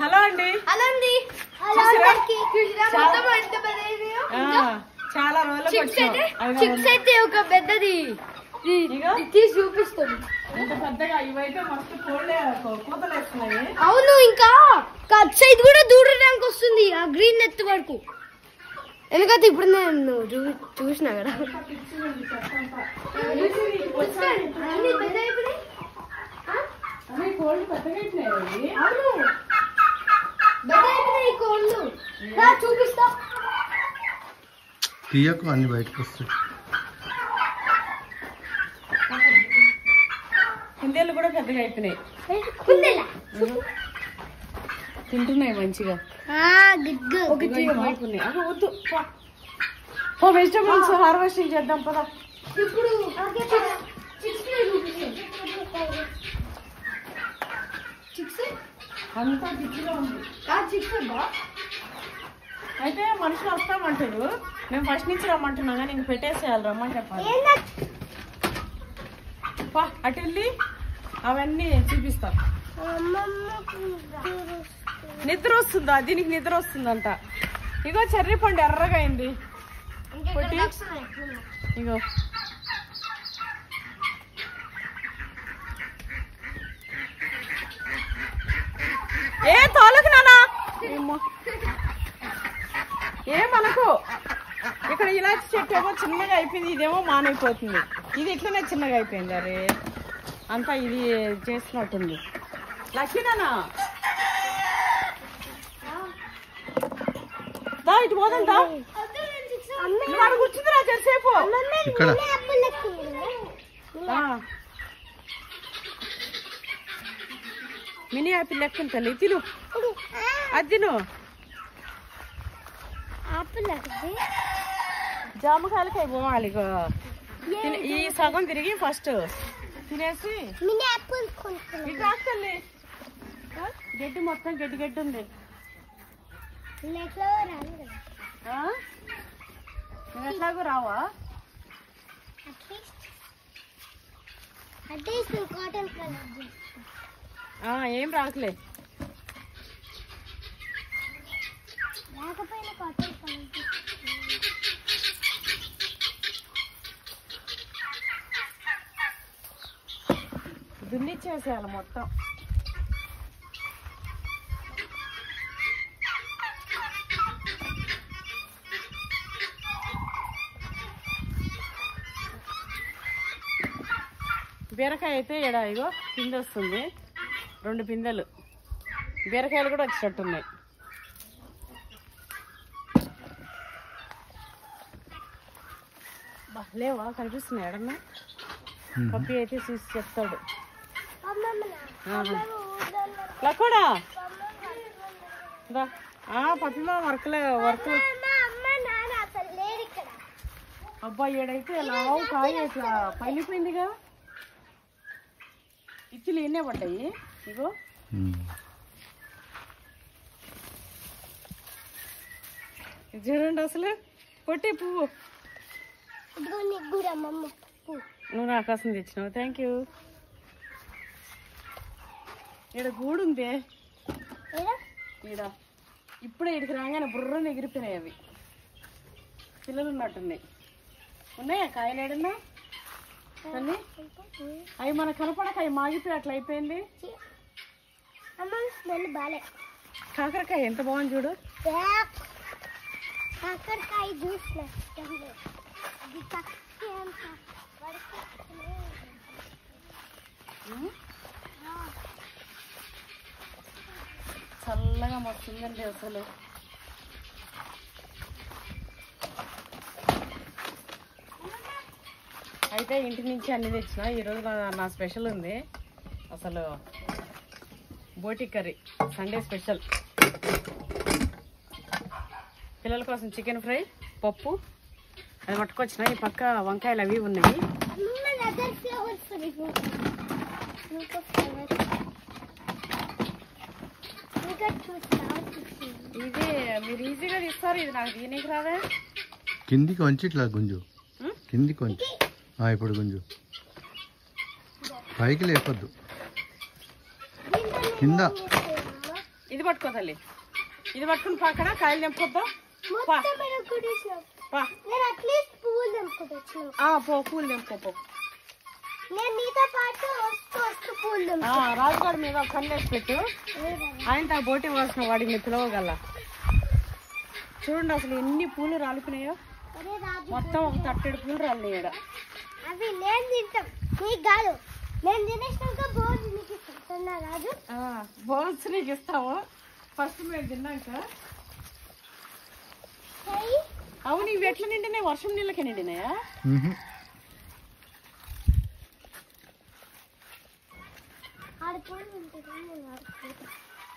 Hello అండి. చాలా రోజులు ఒక పెద్దది తీసి చూపిస్తుంది. ఎంత పెద్దగా ఇవైతే మస్తు కూతలు వేస్తున్నాయి. అవును, ఇంకా కట్ సైడ్ కూడా దూడడానికి వస్తుంది ఆ గ్రీన్ నెత్ వరకు. ఎందుకంటే ఇప్పుడు నేను చూసినా కదా. చూపిస్తా తీయకు, అన్ని బయటకు వస్తాయి. కుందేళ్ళు కూడా పెద్దగా అయిపోయినాయి, తింటున్నాయి మంచిగా. వద్దు, వెజిటబుల్స్ హార్వెస్టింగ్ చేద్దాం పదా. అంతా గిచ్చిగా ఉంది. అయితే మనుషులు వస్తామంటారు, మేము ఫస్ట్ నుంచి రమ్మంటున్నాం కానీ ఇంక పెట్టేసేయాలి, రమ్మని చెప్పాలి. అటు వెళ్ళి అవన్నీ చూపిస్తా. నిద్ర వస్తుందా? దీనికి నిద్ర వస్తుందంట. ఇగో చెర్రీ పండు ఎర్రగా అయింది. ఇగో ఏ తోలకు నానా ఏమనకు. ఇక్కడ ఇలాంటి చెట్టు ఏమో చిన్నగా అయిపోయింది, ఇదేమో మానైపోతుంది. ఇది ఇట్లనే చిన్నగా అయిపోయింది. అరే అంతా ఇది చేస్తున్నట్టుంది. లక్ష్మీనా దా ఇటు పోదంతా కూర్చుందిరా చెసేపు. మినీ యాపిల్ లెక్క తల్లి తిను, అది తిను. జామకాయలకాయ పోవాలి. ఈ సగం తిరిగి ఫస్ట్ తినేసి తల్లి. గడ్డి మొత్తం గడ్డి గడ్డి ఉంది. ఎట్లాగో రావా? ఏం రాకలే. దున్నిచ్చేసేయాలి మొత్తం. బీరకాయ అయితే ఇగో పిందె వస్తుంది, 2 పిందెలు. బీరకాయలు కూడా వచ్చినట్టున్నాయి. లేవా? కనిపిస్తున్నాయి ఎడన్నా. పప్పి అయితే చూసి చెప్తాడు. లక్కడా పప్పిమా వర్క్. అబ్బా ఏడైతే లావు కాయ ఇట్లా పగిలిపోయిందిగా. ఇచ్చులు ఎన్నే పడ్డాయి. ఇగో చూడండి అసలు పొట్టి పువ్వు. నువ్వు నా కోసం తెచ్చినావు, థ్యాంక్ యూ. ఈడ గూడుందే, ఈడ ఇప్పుడే ఇడికి రాగానే బుర్రని ఎగిరిపోయినాయి. అవి పిల్లలు ఉన్నట్టున్నాయి. ఉన్నాయా కాయలు? ఏడన్నా తల్లి అవి మన కనపడక అవి మాగిపోయి అట్లా అయిపోయింది. కాకరకాయ ఎంత బాగుంది చూడు. చల్లగా మస్తుందండి అసలు. అయితే ఇంటి నుంచి అన్ని తెచ్చిన. ఈరోజు నా స్పెషల్ ఉంది అసలు, బోటి కర్రీ, సండే స్పెషల్. పిల్లల కోసం చికెన్ ఫ్రై, పప్పు అది పట్టుకొచ్చిన. ఈ పక్క వంకాయలు అవి ఉన్నాయి. ఇది మీరు ఈజీగా తీస్తారు, ఇది నాకు దీనికి రాదే. కిందికి వంచి ఇట్లా గుంజు, కిందికి వంచి. ఇప్పుడు గుంజు, పైకి లేపొద్దు, కింద ఇది పట్టుకో తల్లి, ఇది పట్టుకుని పక్కన కాయలు తెంపుకొద్దాం. పో పూలు తెంపుకో. రాజుగారి మీద కన్నేసి పెట్టు, ఆయన బోటి వాసన వాడిని పిలవగల. చూడండి అసలు ఎన్ని పూలు రాలిపోయినాయో, మొత్తం ఒక తట్టెడు పూలు రాలినాయి. అవి నేను తింటాం, నీకు కాదు. నేను తినేసినాక బోర్డు నీకు ఇస్తాను రాజు. బోన్స్ నీకు ఇస్తాము ఫస్ట్ మేము తిన్నాక. అవును, ఇవి ఎట్లా నిండినాయి? వర్షం నీళ్ళకే నిండినాయా?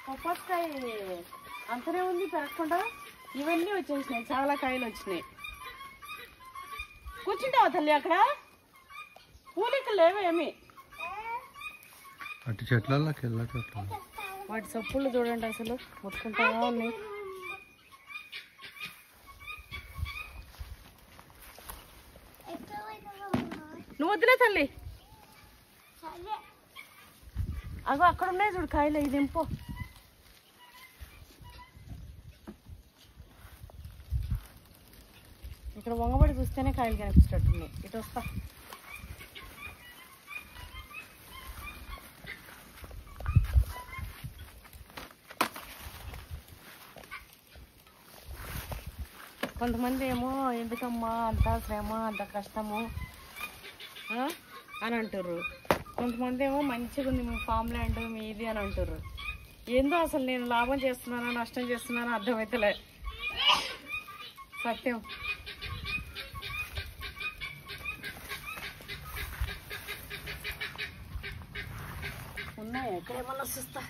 పప్పాకాయ అంతనే ఉంది పెరగకుండా, ఇవన్నీ వచ్చేసినాయి, చాలా కాయలు వచ్చినాయి. కూర్చుంటావా తల్లి అక్కడ? పూలు ఇక్కడ లేవేమి. అటు చెట్లకి వెళ్ళక వాటి సప్పుళ్ళు చూడండి అసలు ముట్టుకుంటా ఉన్నాయి. నువ్వు వద్దులే తల్లి, అగో అక్కడ ఉన్నాయి చూడు కాయలు, ఇది ఇంపో. ఇక్కడ వంగబడి చూస్తేనే కాయలు కనిపించేటట్టున్నాయి. ఇటు వస్తా. కొంతమంది ఏమో ఎందుకమ్మా అంత శ్రమ అంత కష్టము అని అంటారు. కొంతమంది ఏమో మంచిగా ఉంది మీ ఫామ్ ల్యాండ్ మీది అని అంటారు. ఏందో అసలు నేను లాభం చేస్తున్నానా నష్టం చేస్తున్నానా అర్థమవుతలే. సత్యం. ఉన్నాయా ఇక్కడ ఏమన్నా చూస్తా?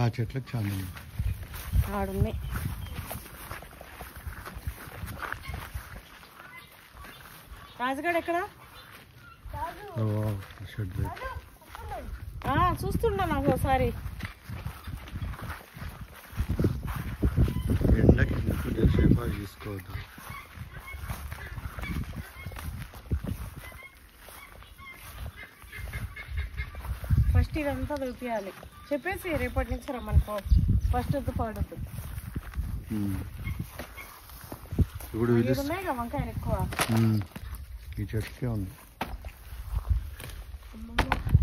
ఆ చెట్లకు చాలా ఆడున్నాయి. రాజుగాడు ఎక్కడ? చూస్తున్నా నాకు ఒకసారి. ఎండకి తీసుకోవద్దు. ఫస్ట్ ఇదంతా దొరికియాలి చెప్పేసి రేపటి నుంచి రమ్మనుకో. ఫస్ట్ వద్దు పాడొద్దు. ఇప్పుడు ఉన్నాయి కదా వంకాయలు ఎక్కువ. ఈ చెట్టుకే ఉంది.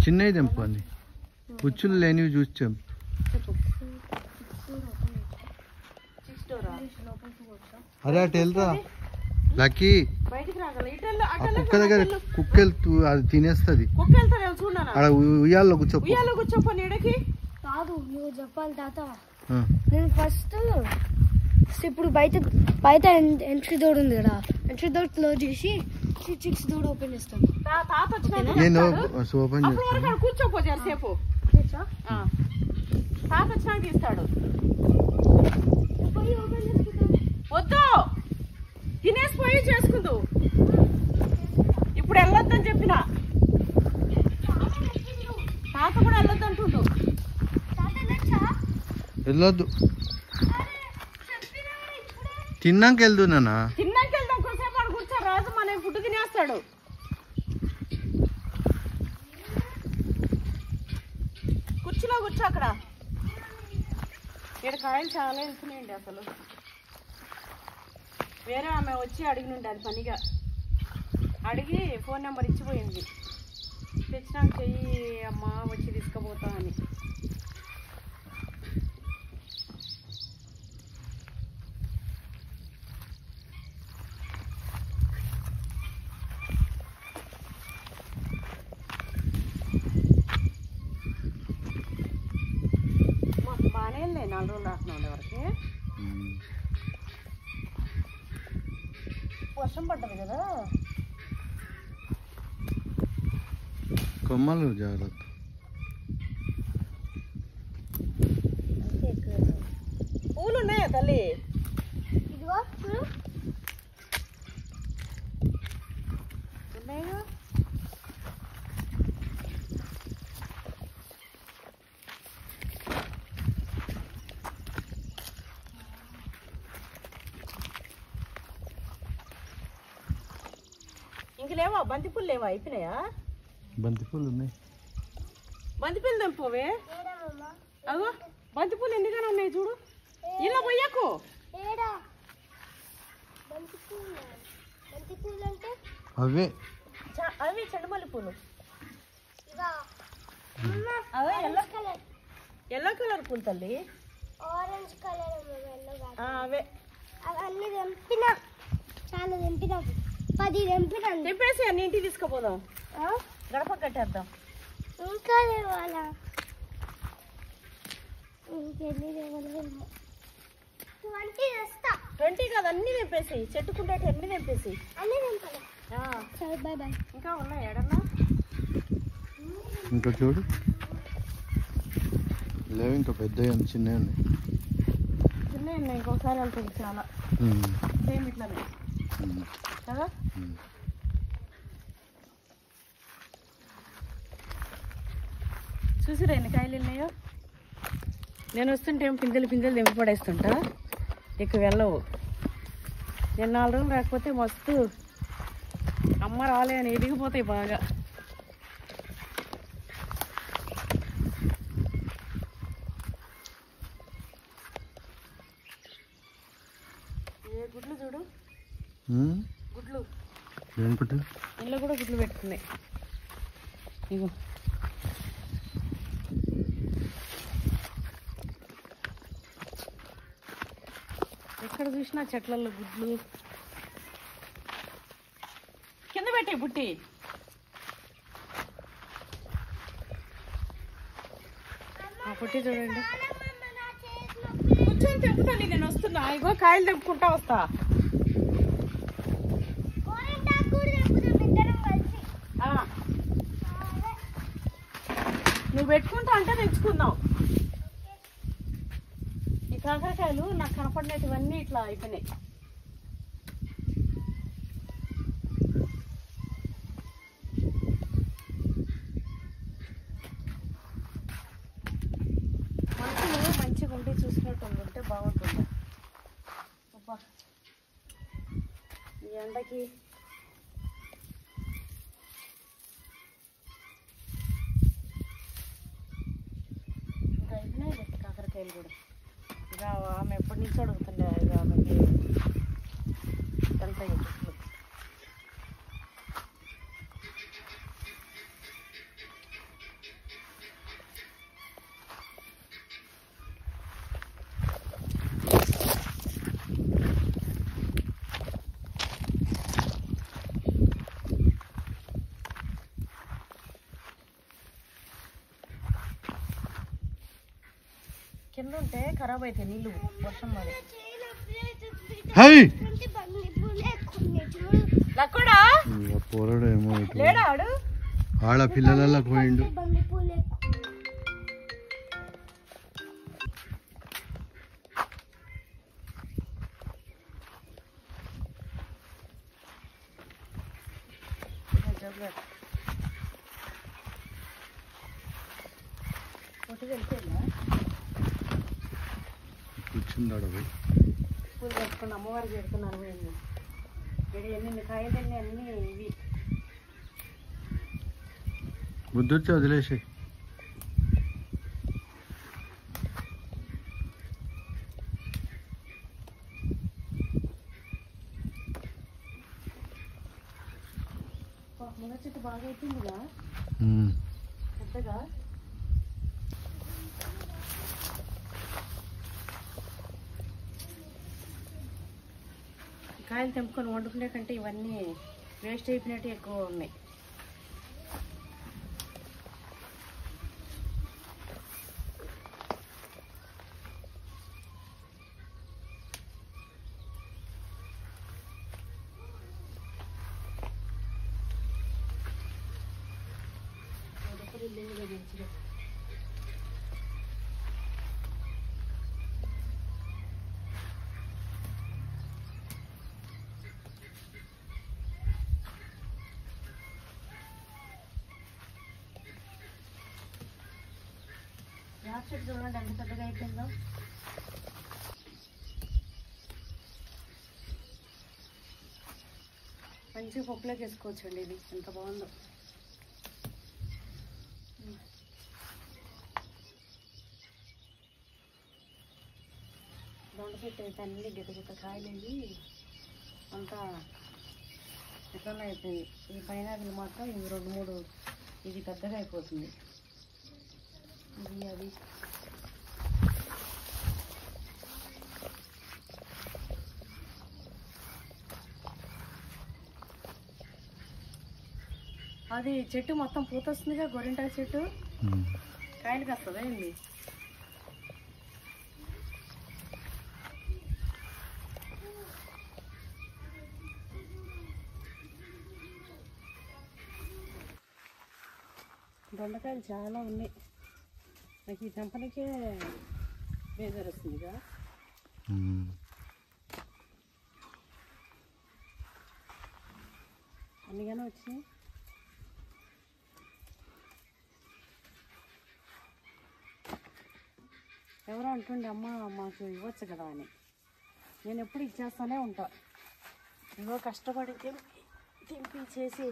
చిన్నవి తెంపండి, పుచ్చులు లేనివి చూసి చెప్పు. అరే అటు వెళ్తా లక్కీ. కుక్క దగ్గర కుక్క వెళ్తూ అది తినేస్తుంది. అక్కడ ఉయ్యాల్లో కూర్చోపో. నీడకి కాదు నువ్వు చెప్పాలి తాత. నేను ఫస్ట్ ఇప్పుడు బయట ఎంట్రీ డోర్ ఉంది కదా, ఎంట్రీ డోర్ క్లోజ్ చేసి చిక్స్ డోర్ ఓపెన్ చేస్తాను. నేను ఓపెన్ చేస్తాను. కూర్చోపో సేపు. తాత వచ్చినాక తీస్తాడు. వద్దు తినేసి పోయి చేసుకుందు. ఇప్పుడు వెళ్ళొద్దని చెప్పిన. తాత కూడా వెళ్ళొద్దు అంటుండు. వెళ్ళొద్దు, తిన్నాక వెళ్దు నాన్న. తిన్నాక వెళ్దాం. కొంచెంసేపు అక్కడ కూర్చో. రాజు మన ఫుడ్ తినేస్తాడు. కూర్చున్నా కూర్చో అక్కడ. ఇక్కడ కాయలు చాలా వెళ్తున్నాయండి అసలు. వేరే ఆమె వచ్చి అడిగినుండి అది పనిగా అడిగి ఫోన్ నెంబర్ ఇచ్చిపోయింది. తెచ్చినాక చెయ్యి అమ్మా వచ్చి తీసుకుపోతా అని. బాగానే వెళ్ళాయి 4 రోజులు రాస్తున్నాం ఎవరికి. వర్షం పడ్డది కదా. కొమ్మలు జాగ్రత్త. పూలు ఉన్నాయా తల్లి? ఉన్నాయా? ఇంక లేవా? బంతిపూలు లేవా? అయిపోయినాయా? బంతిపూలు ఉన్నాయి. బంతిపూలు తెంపవే. అగో బంతిపూలు ఎందుకని ఉన్నాయి చూడు. ఇలా పోయాకు. అవే అవి చెండుమల్లి పూలు. ఎల్లో కలర్ పూలు తల్లి. ఆరెంజ్ కలర్ అవే అవన్నీ తెంపినా. చాలా తెంపినా. 10 తెంపినా. తెంపేసి అన్ని ఇంటికి తీసుకుపోదాం. గడప కట్టేద్దాం. ఇంకా తేవాలా? ఇంకెన్ని తేవాలేమో. 20 తెస్తా. 20 కాదు, అన్ని తెంపేసి. చెట్టుకుంటే అన్ని తెంపేసి. అన్నీ తెంపాలి. సరే బాయ్ బాయ్. ఇంకా ఉన్నాయి ఎడన్నా? ఇంకా చూడు లేవు, ఇంకా పెద్ద చిన్నవి ఉన్నాయి. చిన్నవి ఉన్నాయి, ఇంకొకసారి వెళ్తుంది చాలా. సేమ్ ఇట్లానే కదా. చూసిరా ఎన్ని కాయలు ఉన్నాయో. నేను వస్తుంటే ఏం పిందెలు తెంపి పడేస్తుంటా. ఇక వెళ్ళవు. నేను 4 రోజులు రాకపోతే మస్తు అమ్మ రాలే అని ఎదిగిపోతాయి బాగా. ఏ గుడ్లు చూడు. గుడ్లు ఏం గుడ్లు? ఇంట్లో కూడా గుడ్లు పెట్టుకున్నాయి. ఇగో ఎక్కడ చూసినా చెట్లలో గుడ్లు. కింద పెట్టే బుట్టి. ఆ బుట్టి చూడండి. కూర్చొని తెంపుతాను, నేను వస్తున్నా. ఇగో కాయలు తెంపుకుంటా వస్తా. నువ్వు పెట్టుకుంటా అంటే తెచ్చుకుందాం. ఈ కాకరకాయలు నాకు కనపడినటువన్నీ ఇట్లా అయిపోయినాయి. మనుషులు మంచిగా ఉండి చూసినట్టు ఉంటే బాగుంటుంది. అబ్బా ఈ ఎండకి ఇంకా అయిపోయినాయి కాకరకాయలు కూడా. ఇక ఆమె ఎప్పటి నుంచో అడుగుతుండే. ఇక ఆమెకి వెళ్తాయి చెట్లు. కింద ఉంటే ఖరాబ్ అయితే నీళ్ళు వర్షం పడి. లక్కుడా పోరాడు ఏమో లేడా ఆడు. ఆడ పిల్లలలో పోయిండు. కూర్చుందాడు పోయి పూలు పెట్టుకుని అమ్మవారికి పెడుతున్నారు. పోయింది ఎన్ని కాయలన్నీ అన్నీ ఇవి. బుద్ధొచ్చి వదిలేసి మునగ చెట్టు బాగా అయిపోయిందిగా పెద్దగా. కాయలు తెంపుకొని వండుకునే కంటే ఇవన్నీ వేస్ట్ అయిపోయినట్టు ఎక్కువ ఉన్నాయి. యాప్ చెట్టు చూడండి ఎంత పెద్దగా అయిపోయిందో. మంచిగా పప్పులోకి వేసుకోవచ్చండి. ఇది ఎంత బాగుందో. చెట్టు అయితే అన్ని గిట్ట కాయలేవి అంతా ఇట్లనే అయిపోయింది. ఈ పైనాకులు మాత్రం ఇవి 2-3 ఇది పెద్దగా అయిపోతుంది. ఇది అది అది చెట్టు మొత్తం పూత వస్తుందిగా, గోరింటాకు చెట్టు కాయలకి వస్తుందా ఏంది? దొండకాయలు చాలా ఉన్నాయి. నాకు ఈ తెంపనికే బేజారు వస్తుందిగా. అన్నిగానే వచ్చినాయి. ఎవరో అంటుండే అమ్మ మాకు ఇవ్వచ్చు కదా అని. నేను ఎప్పుడు ఇచ్చేస్తానే ఉంటా. ఇవో కష్టపడి తెంపి చేసి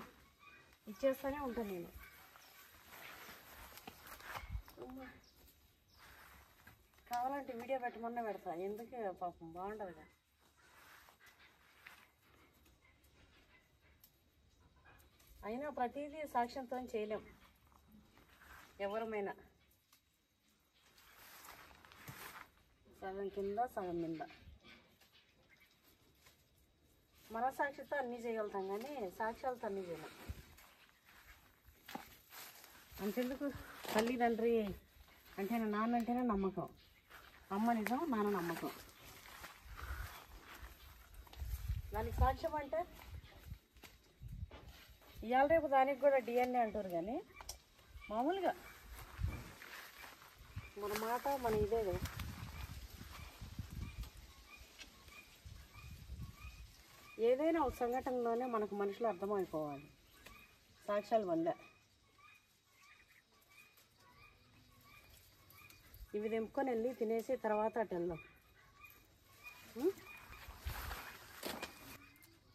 ఇచ్చేస్తూనే ఉంటాను నేను. కావాలంటే వీడియో పెట్టమన్నా పెడతా, ఎందుకు పాపం బాగుంటుందిగా. అయినా ప్రతిదీ సాక్ష్యంతో చేయలేం ఎవరమైనా. సగం కింద సగం మీద మనసాక్షితో అన్నీ చేయగలుగుతాం, కానీ సాక్ష్యాలతో అన్నీ చేయలేం. అంతెందుకు తల్లిదండ్రి అంటే నాన్న అంటేనే నమ్మకం, అమ్మ నిజం, నాన్న నమ్మకం. దానికి సాక్ష్యం అంటే ఇవాళ రేపు దానికి కూడా DNA అంటారు, కానీ మామూలుగా మన మాట మన ఇదే కదా. ఏదైనా ఒక సంఘటనలోనే మనకు మనుషులు అర్థమైపోవాలి సాక్ష్యాల వల్ల. ఇవి తెంపుకొని వెళ్ళి తినేసి తర్వాత అటు వెళ్దాం.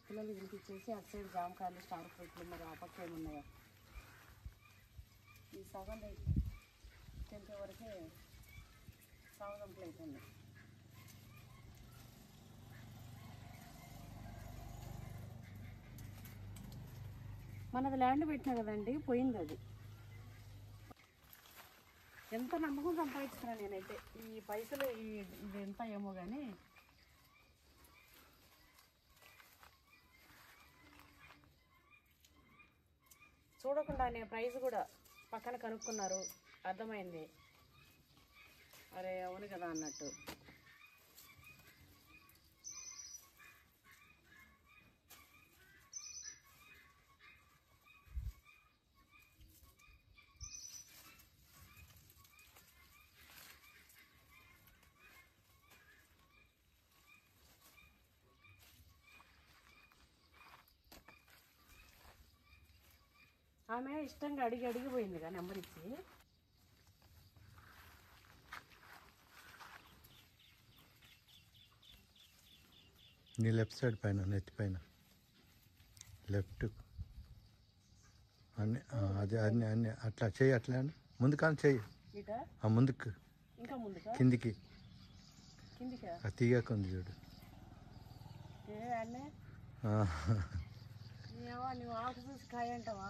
పిల్లలు తినిపించేసి అటు సైడ్ జామకాయలు, స్టార్ ఫ్రూట్లు, మరి ఆ పక్క ఏమున్నాయో ఈ సగం తెంపే వరకే సగంపులు అవుతుంది. మనది ల్యాండ్ పెట్టినా కదండి, పోయింది అది. ఎంత నమ్మకం సంపాదించుకున్నా నేనైతే. ఈ పైసలు ఇది ఎంత ఏమో కానీ చూడకుండానే ప్రైస్ కూడా పక్కన కనుక్కున్నారు, అర్థమైంది. అరే అవును కదా అన్నట్టు. ఆమె ఇష్టంగా అడిగిపోయింది కదా నెంబర్ ఇచ్చి. నీ లెఫ్ట్ సైడ్ పైన, నెత్తి పైన లెఫ్ట్ అన్ని అదే అన్ని అన్ని అట్లా చెయ్యి, అట్లా ముందు కానీ చెయ్యి, ముందుకు ఇంకా ముందుకు కిందికి కిందికి తీగాక ఉంది చూడు. నువ్వు ఆకు చూసి కాయ అంటావా?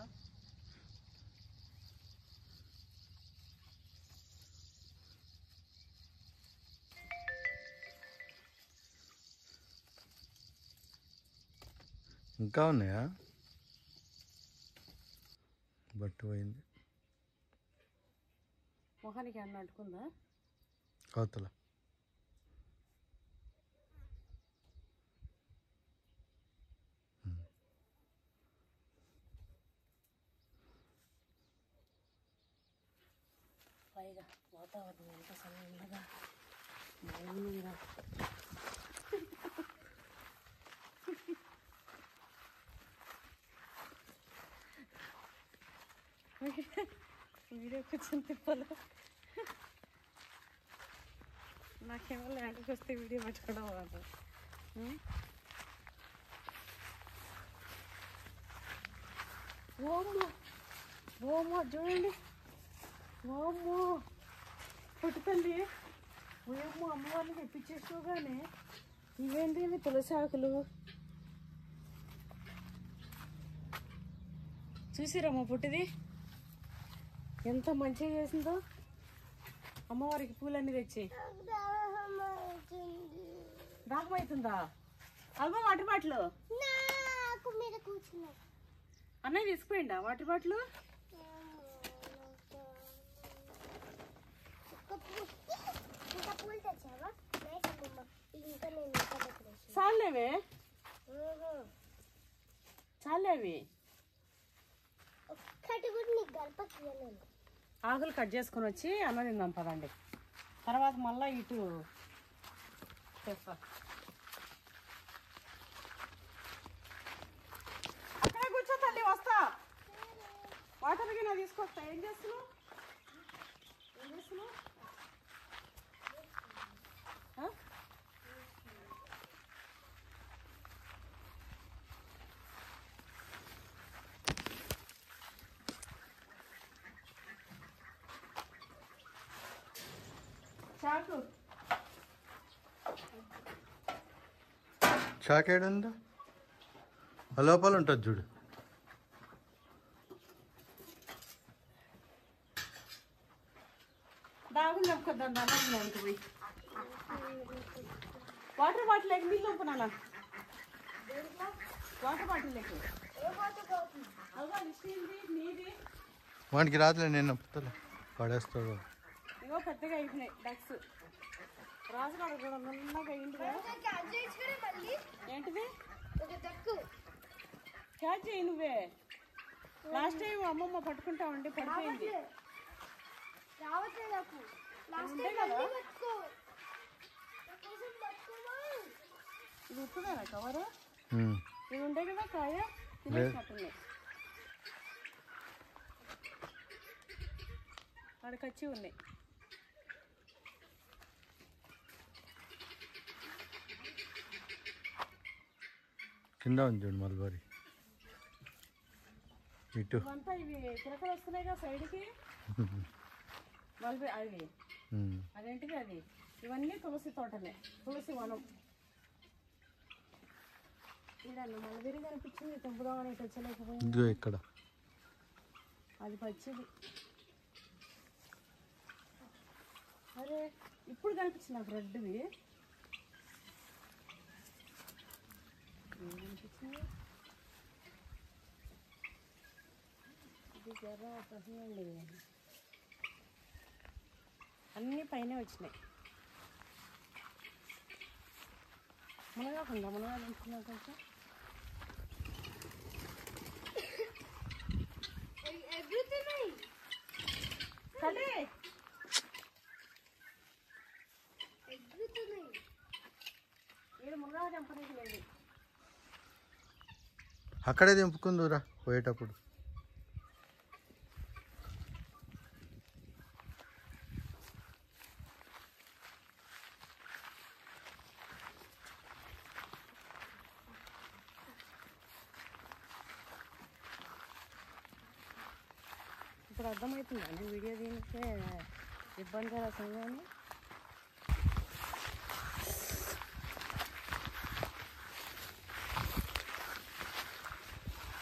ఇంకా ఉన్నాయా? బట్టు పోయింది. మొహానికి అన్న అంటుకుందా? కోతల పైగా వాతావరణం ఎంత చల్లగా బాగుందిగా. వీడియో కూర్చొని తిప్పాలి. నాకేమో ల్యాండ్కి వస్తే వీడియో పట్టుకోవడం అవ్వదు. ఓమ్మో ఓమ్మో చూడండి, ఓమ్మో పుట్టుతండి. ఉయ్యమ్మ అమ్మవారిని తెప్పించేసుకోగానే ఇవేంటి తులసి ఆకులు చూసిరమ్మ పుట్టిది ఎంత మంచిగా చేసిందో. అమ్మవారికి పూలన్నీ తెచ్చి దాహం అవుతుందా? అవ్వ వాటర్ బాటిల్ అన్నయ్య తీసుకుపోయిండా వాటర్ బాటిల్? చాలేవే చాలేవి ఆకులు కట్ చేసుకొని వచ్చి అన్నం తిందాం పదండి. తర్వాత మళ్ళీ ఇటు చేస్తా. అక్కడే కూర్చో తల్లి, వస్తా. వాటర్ గిన్నె తీసుకొస్తా. ఏం చేస్తున్నావు? చాక్ ఏడుందా? లోపల ఉంటుంది చూడు. దాగులు చెప్పుకొద్దాం దానికి పోయి. వాటర్ బాటిల్ లేక నీళ్ళు పంపునా? వాటర్ బాటిల్ లేక నీది వాడికి రాదులే, నేను నప్పుతా పడేస్తాడు. ఇగో పెద్దగా అయిపోయినాయి డక్స్. రాజుగాడు కూడా నున్నగా అయింది కదా. ఏంటిది? క్యాచ్ చేయి నువ్వే. లాస్ట్ టైం అమ్మమ్మ పట్టుకుంటా ఉండి పడిపోయింది. ఇది ఉప్పుదేనా కవరు? ఇది ఉండే కదా కాయ తినేసినట్టుంది. వాడికి వచ్చి ఉన్నాయి. కింద ఉంది చూడు మల్బరీ. ఇటు అంతా ఇవి చిరకలు వస్తున్నాయి కదా సైడ్కి. మల్బరీ అవి అదేంటిది అది. ఇవన్నీ తులసి తోటలే, తులసి వనం. ఇదన్న మల్బరీ కనిపించింది, తెంపుదామని తెచ్చలేకపోయింది. ఇక్కడ అది పచ్చిది. అరే ఇప్పుడు కనిపించింది నాకు రెడ్వి. కనిపించింది ఇది జర పసియండి. అన్నీ పైన వచ్చినాయి. మునగాకుండా మునగా తెంచుకున్నా కొంచెం. కదే ఏడు మునగా తెంపడానికి లేదు. అక్కడే దింపుకుందురా పోయేటప్పుడు. ఇప్పుడు అర్థమవుతుందా వీడియో దీనికే ఇబ్బంది రసంగానే.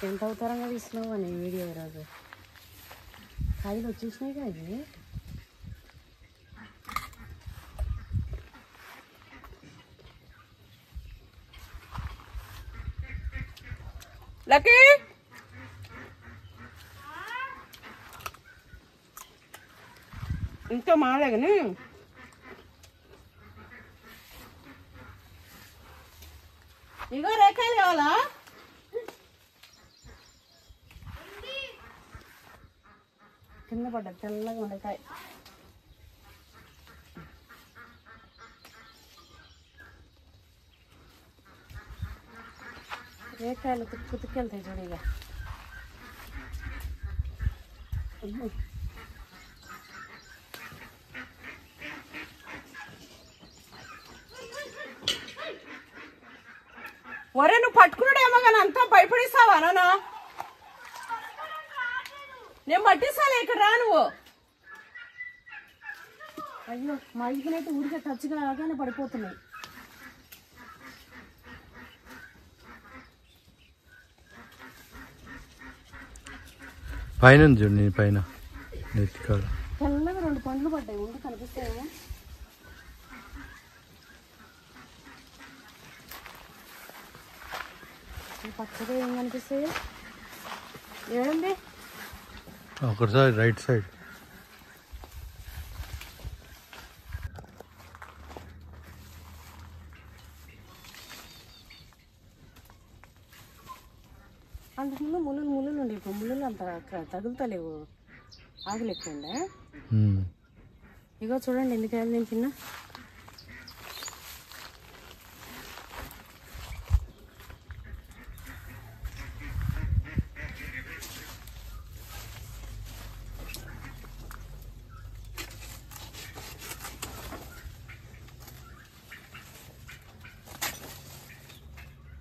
ఎంత అవతారంగా తీసినావు అని వీడియో ఈరోజు. కాయలు వచ్చేసినాయి కదా ఇది. లక్కీ ఇంకా మాడగని ఇగో రేకాయలు కావాలా? కింద పడ్డది తెల్లగా ఉండకాయ. రేకాయలు తుక్కు తుక్కెళ్తాయి చూడు. ఇక ఒరే నువ్వు పట్టుకున్నాడేమో కానీ అంతా భయపడిస్తావా నాన్న? నేను పట్టిస్తాను. ఇక్కడ రా నువ్వు. అయ్యో మా ఇంటినైతే ఊరికే టచ్గా రాగానే పడిపోతున్నాయి. పైన చూడు నీ పైన నెత్తికాడ తెల్లగా 2 పండ్లు పడ్డాయి. ముందు కనిపిస్తాయేమో. పచ్చగా ఏం కనిపిస్తాయి? ఏడండి ఒకసారి రైట్ సైడ్. అంతకుముందు ముళ్ళు ఉండే, ఇప్పుడు ముళ్ళు అంత తగులుతలేవు. ఆకులు ఎక్కువ ఉండే. ఇగో చూడండి ఎన్ని కాయలు నేను తిన్నా.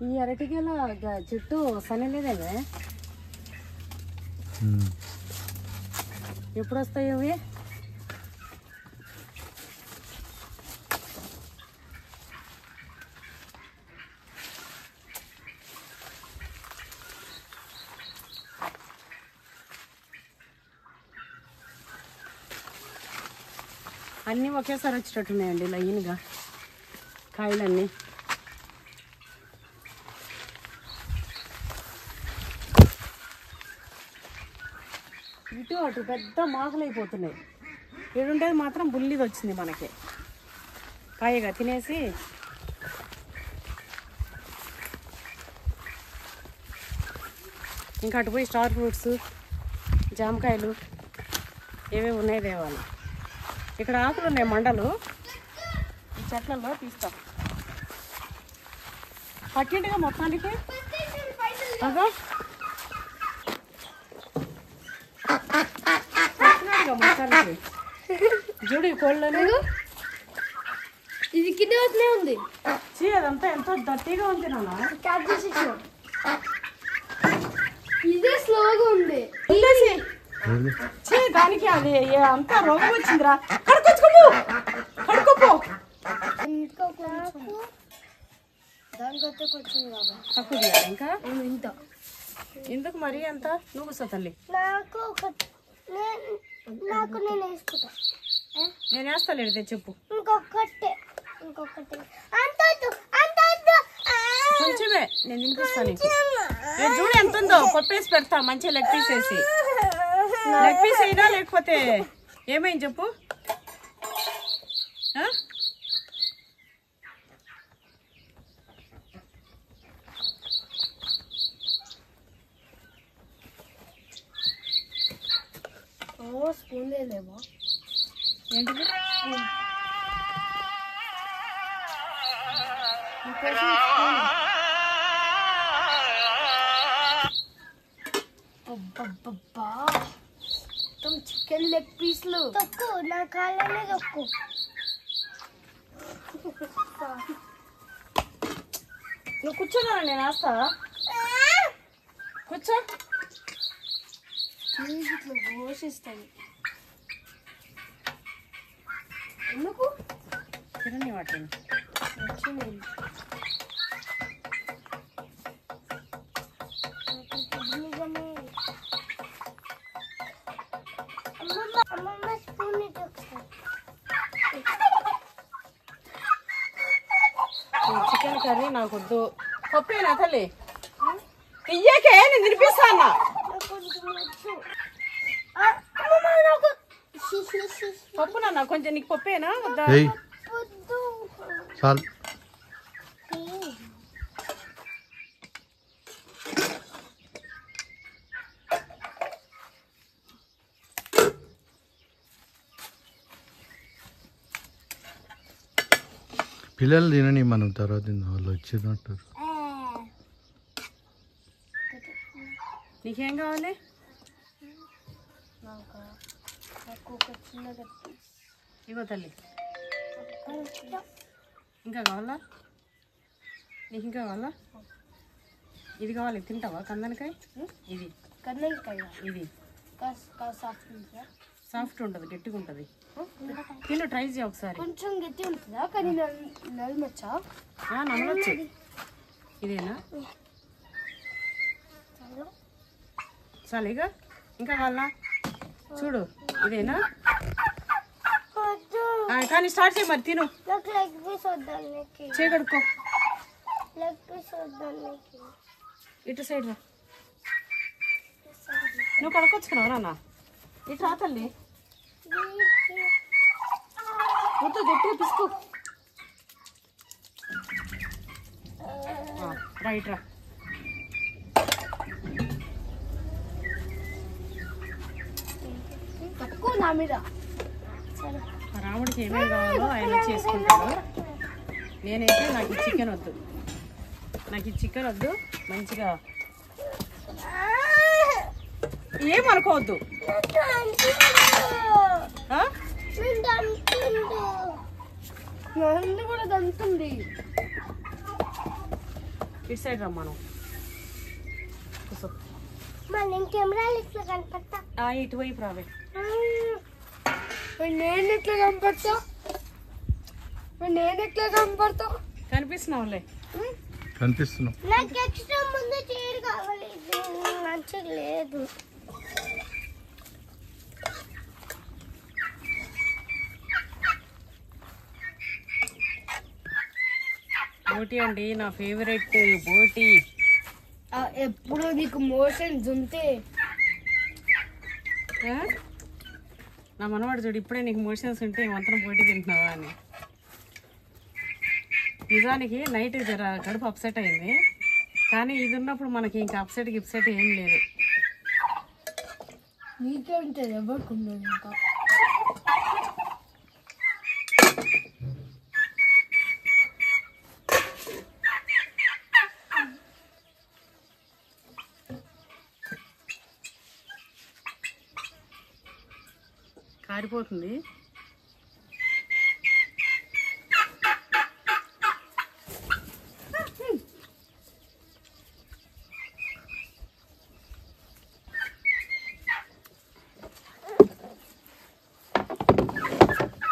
ఈ అరటికాయల చెట్టు సనలేదే. ఎప్పుడు వస్తాయి అవి? అన్నీ ఒకేసారి వచ్చేటట్టున్నాయండి లైన్గా కాయలన్నీ. ఇటు అటు పెద్ద మాకులు అయిపోతున్నాయి. ఏడుండేది మాత్రం బుల్లిది వచ్చింది మనకి. కాయగా తినేసి ఇంకా అటు పోయి స్టార్ ఫ్రూట్స్, జామకాయలు ఏవేవి ఉన్నాయి తేవాలి. ఇక్కడ ఆకులు ఉన్నాయి మండలు. ఈ చెట్లలో తీస్తాం పక్కింటిగా మొత్తానికి. అదో మొత్తానికి చూడు ఈ కోళ్ళని. ఇది కింద వస్తూనే ఉంది. అదంతా ఎంతో దట్టిగా ఉంది నాన్న. క్యాచ్ చేసి ఇదే స్లోగా ఉంది. దానికి అది అంతా రోగం వచ్చిందిరా. కడుక్కొచ్చుకోపో కడుక్కోపో. దానికైతే కొంచెం తక్కువ తీయాలి ఇంకా. ఇంత ఎందుకు మరీ అంత? నువ్వు కూర్చో తల్లి. నాకు నేను వేసుకుంటా. నేను వేస్తాను చెప్పు. ఇంకొకటి కొంచెమే నేను తినిపిస్తాను. నేను చూడు ఎంత ఉందో. పప్పేసి పెడతా మంచిగా లెగ్ పీస్ వేసి. లెగ్ పీస్ అయినా లేకపోతే ఏమైంది చెప్పు. స్పూన్ లేవా? ఏంటిది? అబ్బబ్బబ్బా మొత్తం చికెన్ లెగ్ పీస్లు. తక్కువ నా కాళ్ళనే తక్కువ. నువ్వు కూర్చోనా? నేను వేస్తా. కూర్చో. ఇట్లా ఘోషిస్తాయి. ఎందుకు తిరని వాటిని వచ్చింది. చికెన్ కర్రీ నాకు వద్దు. పప్పేనా తల్లి? ఇయ్యకే నేను తినిపిస్తా అన్న. పప్పు నాన్న కొంచెం నీకు పప్పేనా వద్దా? చాలు. పిల్లలు తినని మనం తర్వాత వాళ్ళు వచ్చినట్టు. నీకేం కావాలి? ఇగో తల్లి. ఇంకా కావాలా? నీకు ఇంకా కావాలా? ఇది కావాలి. తింటావా కందనకాయ? ఇది కన్నకాయ. ఇది సాఫ్ట్ ఉంటుంది, గట్టిగా ఉంటుంది. తిను, ట్రై చేయ ఒకసారి. కొంచెం గట్టి ఉంటుందా? కానీ నలమచ్చా నమ్మలొచ్చు. ఇదేనా చాలేగా? ఇంకా కావాలా? చూడు, ఇదేనా? కానీ స్టార్ట్ చేయి మరి. తిను, చేయగడుకో. ఇటు సైడ్ రా. నువ్వు కడుకొచ్చుకున్నావు నాన్న. ఇటు రా తల్లి. మొత్తం గట్టిగా పిసుకో. రైట్ రా. తక్కువ నా మీద. రాముడికి ఏమేమి కావాలో ఆయన చేసుకుంటాడు. నేనైతే నాకు ఈ చికెన్ వద్దు, మంచిగా ఏమనుకోవద్దు. నన్ను కూడా దంతుంది. ఇటు సైడ్ రమ్మాను. కూర్చో. ఇటువైపు రావే. నేను ఎట్లా కనపడతా? కనిపిస్తున్నావులే. కనిపిస్తున్నావు. నాకు ఎక్స్ట్రా ముందు చీర కావాలి. మంచిగా లేదు. బోటి అండి, నా ఫేవరెట్ బోటి. ఎప్పుడు నీకు మోషన్స్ ఉంటే నా మనవాడు చూడు, ఇప్పుడే నీకు మోషన్స్ ఉంటే మంత్రం బోటి తింటున్నావా అని. నిజానికి నైట్ జర కడుపు అప్సెట్ అయింది, కానీ ఇది ఉన్నప్పుడు మనకి ఇంకా అప్సెట్ ఏం లేదు. నీకే ఉంటుంది, ఎవరికి ఉండదు. ఇంకా కారిపోతుంది.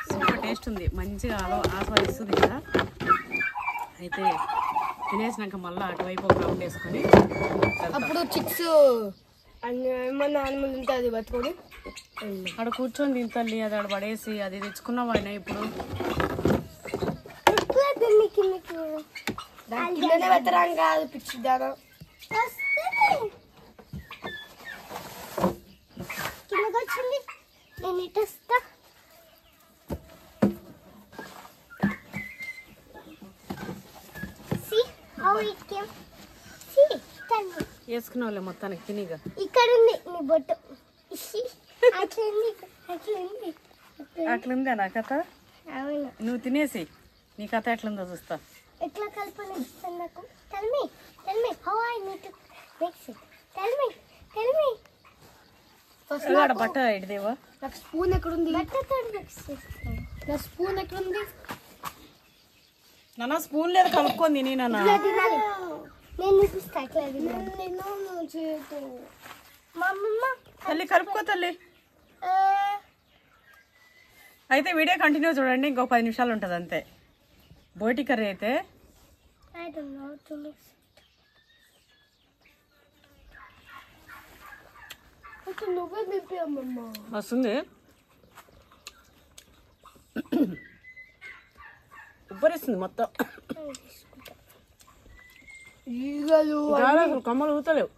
సూపర్ టేస్ట్ ఉంది, మంచిగా ఆస్వాదిస్తుంది కదా. అయితే తినేసినాక మళ్ళీ అటువైపు ఒక రౌండ్ వేసుకొని అప్పుడు చిక్స్ ఏమన్నా యానిమల్ ఉంటే అది పట్టుకొని అక్కడ కూర్చొని తింతల్లి. అది ఆడ పడేసి అది తెచ్చుకున్నావు ఆయన. ఇప్పుడు పెట్టరాం కాదు, పిచ్చిదానా. కిందకొచ్చింది, నేను ఇటు వస్తా. వేసుకున్నావులే మొత్తానికి తినిగా. ఇక్కడ ఉంది నీ బొట్టు. అట్లుందా నా కథ? నువ్వు తినేసి నీ కథ ఎట్లుందో చూస్తా. ఎట్లా కల్పన నాకు? Tell me how I need to mix it. Tell me. ఆడ బట్ట ఇడిదేవా? నాకు స్పూన్ ఎక్కడుంది? బట్టతో మిక్స్ చేస్తా. నా స్పూన్ ఎక్కడుంది? నాన్న స్పూన్ లేదు, కలుపుకొని తిని నాన్న. నేను నీకు స్టాక్ లేదు. నేను చేతు మమ్మమ్మ తల్లి కలుపుకో తల్లి. అయితే వీడియో కంటిన్యూ చూడండి, ఇంకో 10 నిమిషాలు ఉంటుంది అంతే. బోటి కర్రీ అయితే I don't know to mix it. నువ్వే నింపి అమ్మమ్మ. వస్తుంది, ఉబ్బరిస్తుంది మొత్తం. ఈగలు అసలు కమ్మలు ఊతలేవు.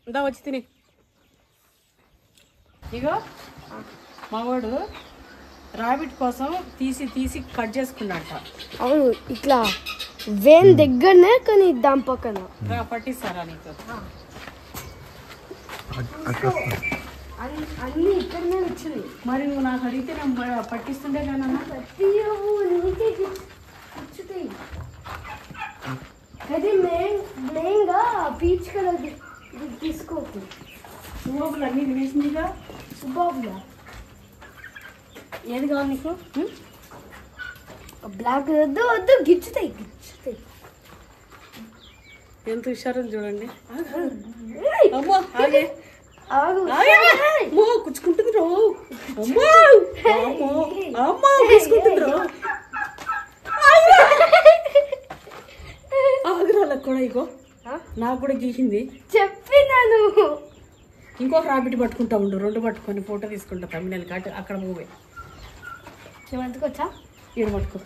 ఇందా వచ్చి తిని. ఇగో మగవాడు రాబిట్ కోసం తీసి కట్ చేసుకున్నట్ట. అవును, ఇట్లా వేన్ దగ్గరనే, కానీ దాని పక్కన పట్టిస్తారా నీకు? అన్ని ఇక్కడనే వచ్చింది. మరి నువ్వు నాకు అడిగితే నేను పట్టిస్తుండే కానీ అది మెయిన్గా పీచ్ కలర్ తీసుకోకు. సుబాబులు అన్నీ తినేసిందిగా. సుబాబులా ఏది కావాలి నీకు? బ్లాక్ వద్దు, గిచ్చుతాయి. ఎంత హుషారు చూడండి. అమ్మో ఆగే అమ్మో కుచ్చుకుంటుంది రో. అమ్మో అమ్మో అమ్మో కుచ్చుకుంటుంది రో. ఆగురాలకు కూడా ఇగో నాకు కూడా గీసింది. చెప్పినాను. ఇంకొక రాబిట్ పట్టుకుంటా ఉండు, 2 పట్టుకొని ఫోటో తీసుకుంటా తమిళ కాటు అక్కడ పోయి. ఏమంటుకోవచ్చా? ఈడ పట్టుకో,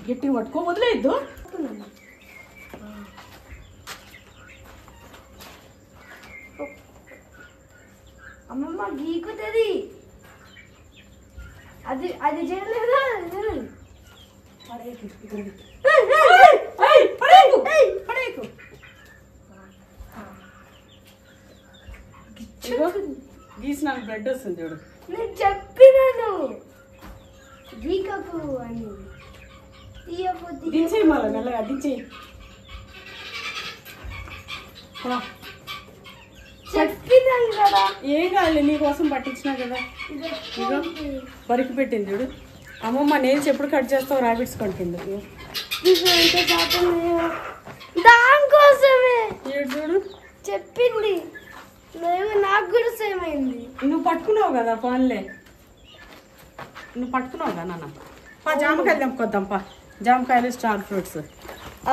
గట్టిగా పట్టుకో, వదిలేద్దు. అమ్మమ్మ గీకుతుంది. అది చేయలేదా? గీసి నాకు బ్లడ్ వస్తుంది చూడు. నేను చెప్పినాను గీకకు అని. దించేయి మళ్ళీ మెల్లగా దించేయి. చెప్పినాను కదా. ఏం కావాలి, నీకోసం పట్టించినా కదా. ఇగో వరకు పెట్టింది చూడు. అమ్మమ్మ నేను ఎప్పుడు కట్ చేస్తావు రాబిట్స్ కొంటుంది. దానికోసమే చూడు చెప్పింది. నాకు కూడా సేమ్ అయింది. నువ్వు పట్టుకున్నావు కదా ఫోన్లే, నువ్వు పట్టుకున్నావు కదా నాన్న. జామకాయలు తెంపుకొద్దాం పా. జామకాయలు స్టార్ ఫ్రూట్స్.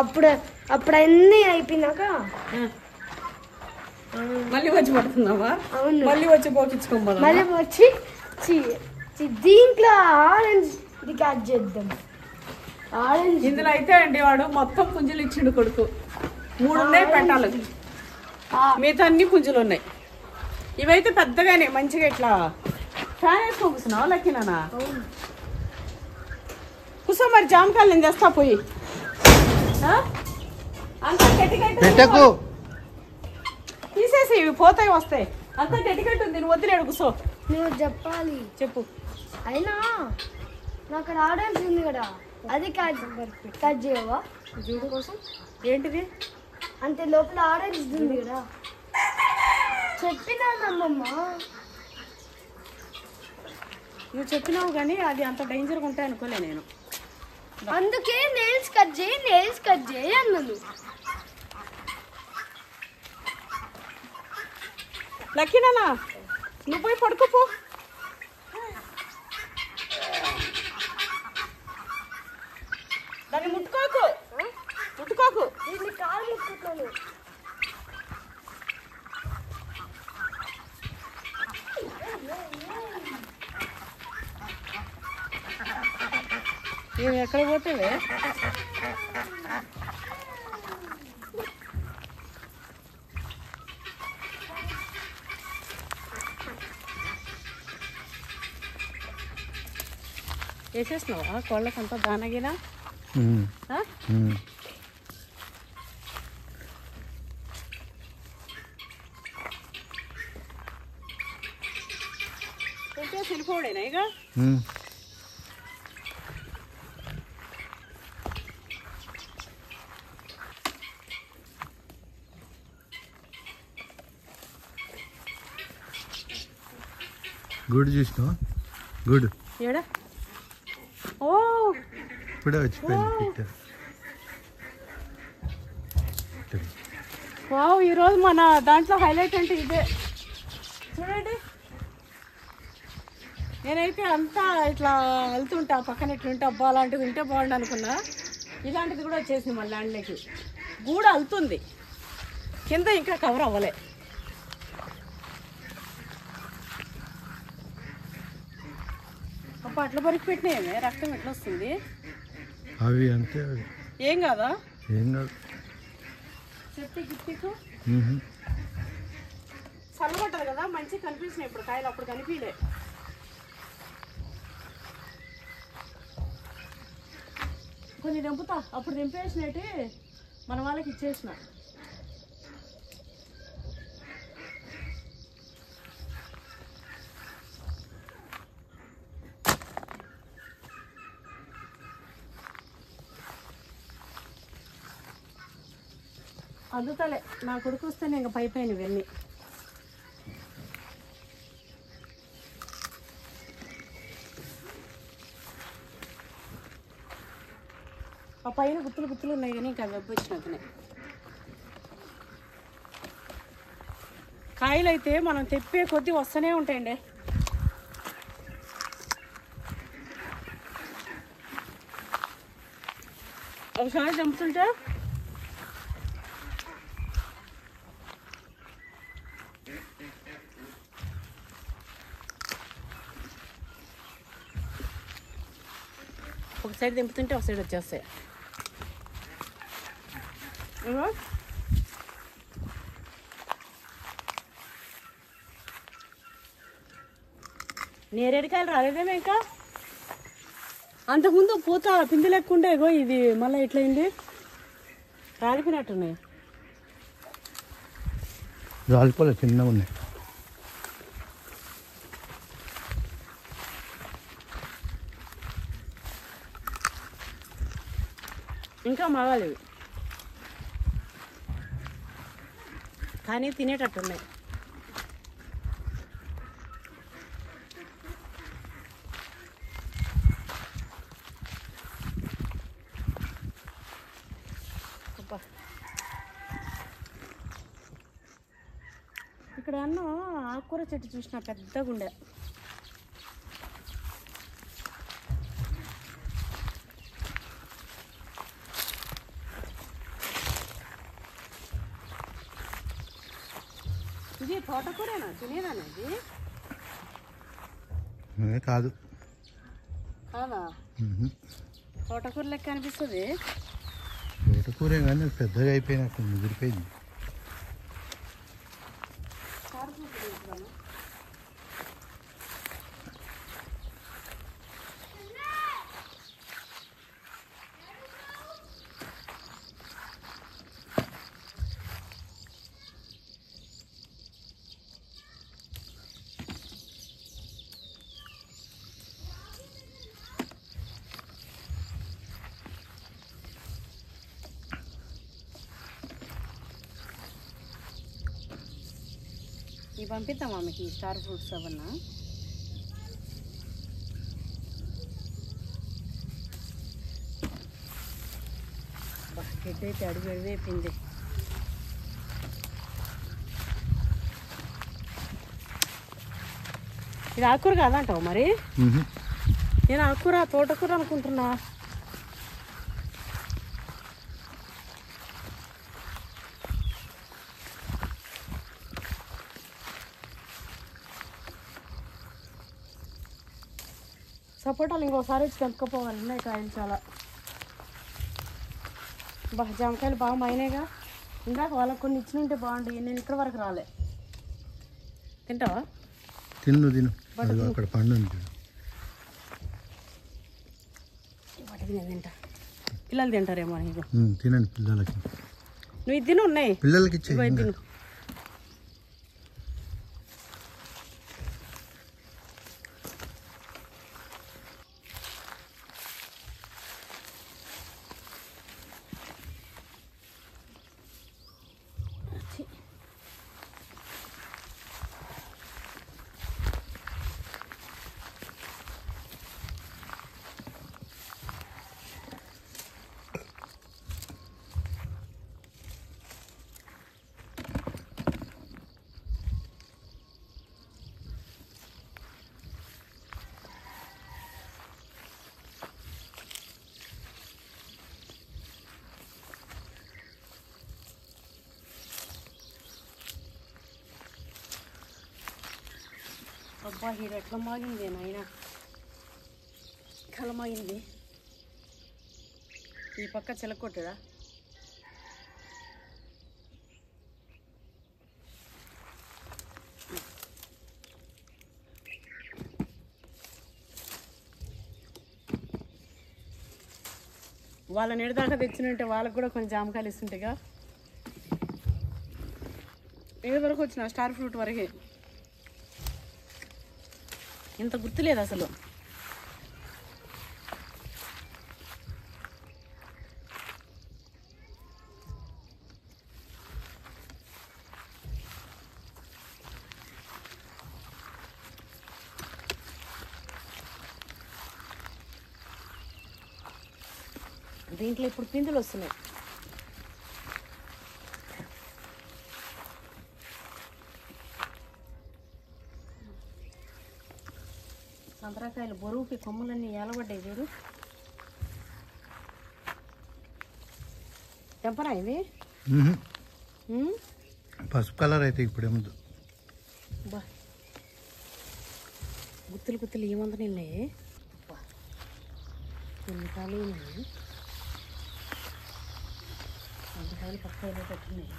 అప్పుడు అన్నీ అయిపోయినాక మళ్ళీ వచ్చి పడుతున్నావా? అవును. మళ్ళీ వచ్చి పోకించుకోబోదా? మళ్ళీ వచ్చి దీంట్లో ఆరెంజ్ ఇది కట్ చేద్దాం. ఆరెంజ్ ఇందులో అయితే అండి వాడు మొత్తం పుంజులు ఇచ్చిండు కొడుకు. 3 ఉన్నాయి పెట్టాలి, మిగతా అన్ని పుంజులు ఉన్నాయి. ఇవైతే పెద్దగానే మంచిగా ఇట్లా ఫ్యాన్ వేసుకో కూర్చున్నావా లక్కీనా? కూర్చో మరి. జామకాయలు నేను తెస్తా పోయి. అంతా గట్టి తీసేసి ఇవి పోతాయి వస్తాయి. అంతా గట్టి ఉంది, నువ్వు వద్దులేడు కూర్చో. నువ్వు చెప్పాలి. చెప్పు. అయినా నాకు అక్కడ ఆరెంజ్ ఉంది కదా, అది కట్ చేయవా? జూడు కోసం ఏంటిది అంటే లోపల ఆరెంజ్ ఉంది కదా. చెప్పినానమ్మమ్మ. నువ్వు చెప్పినావు కానీ అది అంత డేంజర్గా ఉంటాయి అనుకోలే నేను. అందుకే నెయిల్స్ కట్ చేయి అన్నాను. లక్కీనా నువ్వు పోయి పడుకోపో. దాన్ని ముట్టుకోకు. దీన్ని కాలు ముట్టుకోను. నేను ఎక్కడ పోతేవే? వేసేసినావా కోళ్ళకంతా దానగినా? వెళ్ళిపోడేనా ఇక? గుడ్ చూసినావా? గుడ్ ఏడా? ఓ ఇప్పుడే వచ్చిపోయింది. వావ్, ఈరోజు మన దాంట్లో హైలైట్ అంటే ఇదే చూడండి. నేనైతే అంతా ఇట్లా వెళ్తుంటా పక్కన ఇట్లుంటే అబ్బా అలాంటిది ఉంటే బాగుండు అనుకున్నా. ఇలాంటిది కూడా వచ్చేసింది మన ల్యాండ్లోకి. గూడ అల్తుంది, కింద ఇంకా కవర్ అవ్వలే. అబ్బా అట్లా బరికి పెట్టినాయేమే, రక్తం ఎట్లా వస్తుంది? అవి అంతే. ఏం కాదా? ఏం కాదు. చెట్టు గిట్టికు చల్లబట్టదు కదా, మంచిగా కనిపించినాయి ఇప్పుడు కాయలు. అప్పుడు కనిపించలే. కొన్ని నింపుతా, అప్పుడు నింపేసినట్టు మన వాళ్ళకి ఇచ్చేసిన. అందుతలే నా కొడుకు వస్తే నేను పై పైన ఇవన్నీ. ఆ పైన గుత్తులు గుత్తులు ఉన్నాయి కానీ ఇంకా వెబ్బు వచ్చినట్టునే. కాయలు అయితే మనం తెప్పే కొద్దీ వస్తూనే ఉంటాయండి. ఒకసారి చంపుతుంటే ఒక సైడ్ దింపుతుంటే ఒక సైడ్ వచ్చేస్తాయి. నేరేడుకాయలు రాలేదేమో ఇంకా. అంతకుముందు పూత పిండి లెక్కుండే, ఇగో ఇది మళ్ళీ ఎట్లయింది, రాలిపోయినట్టున్నాయి. రాలిపోలే, చిన్నగా ఉన్నాయి. ఇంకా మగాలి కానీ తినేటట్టున్నాయి. ఇక్కడ అన్న ఆకుకూర చెట్టు చూసిన పెద్దగా ఉండే. ఇది తోటకూరేనా తినేదానా? ఇది కాదు కాదా? తోటకూర లెక్క అనిపిస్తుంది. తోటకూరే కానీ పెద్దగా అయిపోయినట్టు ముదిరిపోయింది. ఇవి పంపిద్దామా మీకు స్టార్ ఫ్రూట్స్ అవన్నా? గడ్డి అయితే అడుగు అడిగైపోయింది. ఇది ఆకుకూర కాదంటావు మరి? నేను ఆకుకూర తోటకూర అనుకుంటున్నా. సపోటాలు ఇంకోసారి వచ్చి తెంపుకోపోవాలి. ఉన్నాయి కాయలు చాలా. జామకాయలు బాగా మైనేగా. ఇందాక వాళ్ళకి కొన్ని ఇచ్చి ఉంటే బాగుండు. నేను ఇక్కడ వరకు రాలే. తింటావా? తిను తిను, అక్కడ పండు వాటికి నేను తింటా. పిల్లలు తింటారేమో నీకు. తినండి పిల్లలకి. నువ్వు ఇది తిను, ఉన్నాయి పిల్లలకి తిను. అబ్బా హీర ఎట్లా మాగింది నాయన, కల మాగింది. ఈ పక్క చిలకొట్టడా? వాళ్ళ నెడదాకా తెచ్చినంటే వాళ్ళకు కూడా కొంచెం జామకాయలు ఇస్తుంటేగా. ఏ వరకు వచ్చిన స్టార్ ఫ్రూట్ వరకే. ఇంత గుర్తులేదు అసలు. దీంట్లో ఇప్పుడు పిందులు వస్తున్నాయి. సంతరాకాయలు బరువుకి కొమ్మలన్నీ ఏలబడ్డాయి చూడు. తెంపరా ఇవి? పసుపు కలర్ అయితే ఇప్పుడేముంది బా గుత్తులు గుత్తులు ఏమంతా నిన్నాయి. ఎన్ని కాయలు ఉన్నాయి, అంతకాయలు పక్కన పెట్టినాయి.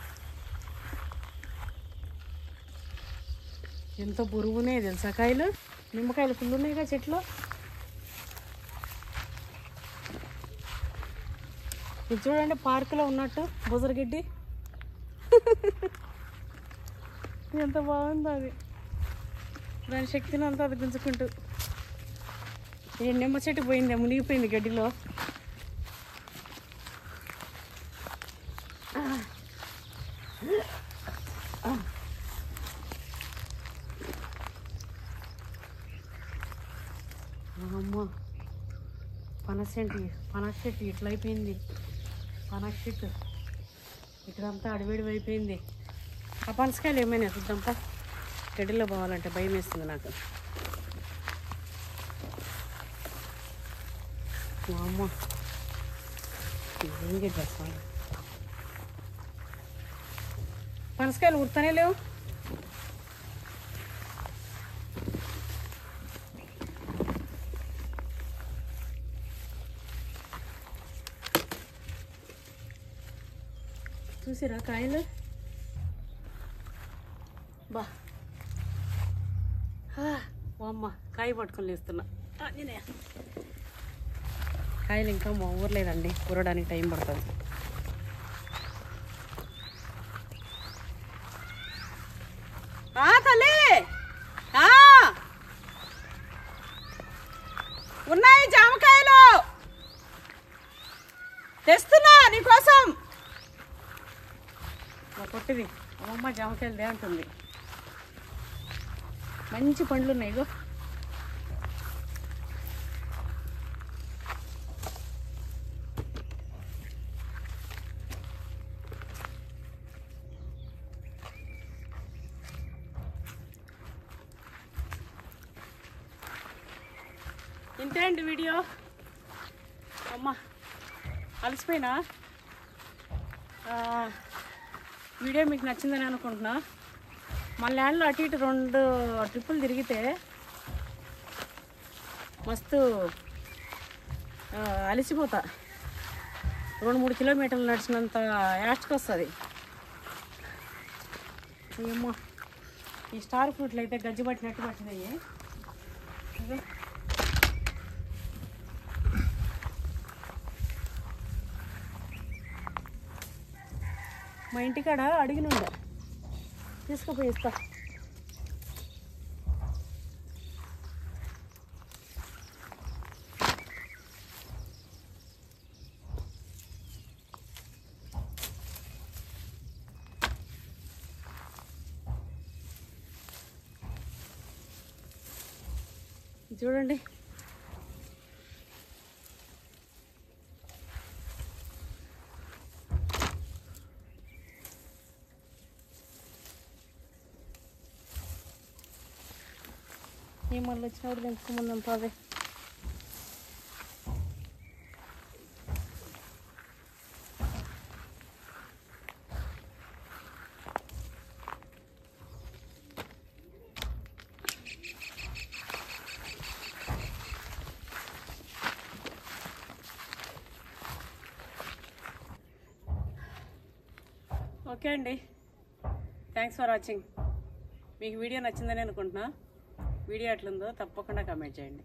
ఎంత బరువున్నాయి తెలుసా కాయలు. నిమ్మకాయలు ఫుల్ ఉన్నాయిగా చెట్లు. ఇది చూడండి పార్కులో ఉన్నట్టు బుజరగడ్డి. ఎంత బాగుందో అది. దాని శక్తిని అంతా అది గుంజుకుంటూ. ఏ నిమ్మ చెట్టు పోయింది, మునిగిపోయింది గడ్డిలో. అమ్మ పనస చెట్టు ఇట్లా అయిపోయింది. పనస చెట్టు ఇక్కడంతా అడివేడి అయిపోయింది. ఆ పనసకాయలు ఏమైనా చూద్దాంపా. గడ్డిలో పోవాలంటే భయం వేస్తుంది నాకు. అమ్మ ఏం గడ్డి అసలు. పనసకాయలు ఉడతానే లేవు. చూసిరా కాయలు. బా అమ్మ కాయ పట్టుకొని లేస్తున్నా. కాయలు ఇంకా మా ఊర్లేదండి, కూరడానికి టైం పడుతుంది. తల్లి ఉన్నాయి జామకాయలు, తెస్తున్నా నీకోసం. మా పొట్టిది అమ్మమ్మ జామకాయలు దే అంటుంది. మంచి పండ్లు ఉన్నాయి. ఇగో ఇంతేంటి వీడియో. అమ్మ అలసిపోయినా. వీడియో మీకు నచ్చిందని అనుకుంటున్నా. మా ల్యాండ్లో అటు ఇటు 2 ట్రిప్పులు తిరిగితే మస్తు అలసిపోతా. 2-3 కిలోమీటర్లు నడిచినంత యాస్ట్కి వస్తుంది. ఏమో ఈ స్టార్ ఫ్రూట్లు అయితే గజ్జి పట్టినట్టు పట్టినాయి. మా ఇంటికాడ అడిగినుండే, తీసుకుపోయి ఇస్తా. చూడండి ఈ మళ్ళీ వచ్చినప్పుడు తెంపుకోమందాం పాదే. ఓకే అండి, థ్యాంక్స్ ఫర్ వాచింగ్. మీకు వీడియో నచ్చిందని అనుకుంటున్నా. వీడియో ఎట్లుందో తప్పకుండా కామెంట్ చేయండి.